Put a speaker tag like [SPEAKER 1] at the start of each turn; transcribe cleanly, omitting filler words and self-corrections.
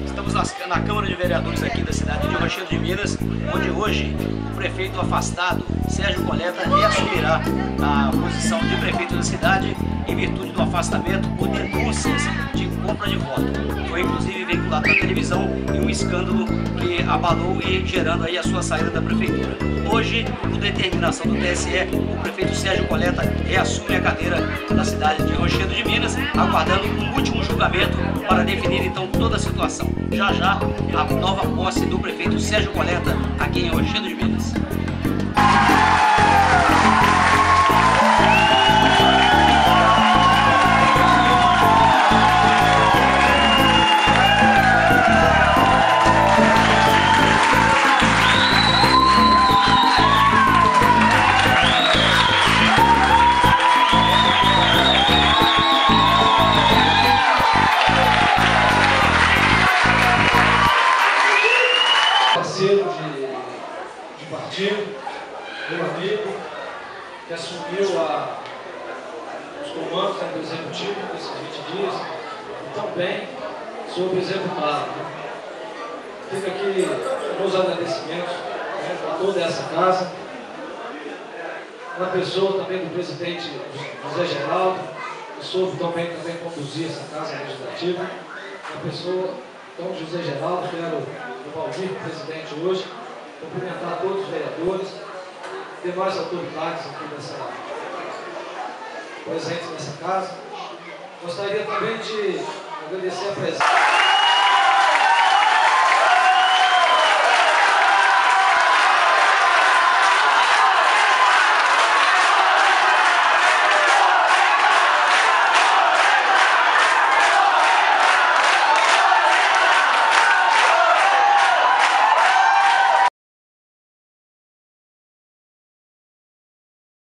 [SPEAKER 1] Estamos na Câmara de Vereadores aqui da cidade de Rochedo de Minas, onde hoje o prefeito afastado, Sérgio Coleta, reassumirá a posição de prefeito da cidade em virtude do afastamento por denúncias de compra de voto. Foi inclusive veiculado na televisão em um escândalo que abalou e gerando aí a sua saída da prefeitura. Hoje, por determinação do TSE, o prefeito Sérgio Coleta reassume a cadeira da cidade de Rochedo de Minas, aguardando um último julgamento para definir então toda a situação. Já já, a nova posse do prefeito Sérgio Coleta aqui em Rochedo de Minas.
[SPEAKER 2] Parceiro de partido, meu amigo, que assumiu os comandos do Executivo nesses 20 dias, e também sobre executá-lo. Fica aqui meus agradecimentos a toda essa casa, na pessoa também do presidente José Geraldo, que soube também conduzir essa casa legislativa, na pessoa então José Geraldo, quero o Valdir, presidente hoje, cumprimentar todos os vereadores, demais autoridades aqui presentes nessa casa. Gostaria também de agradecer a presença.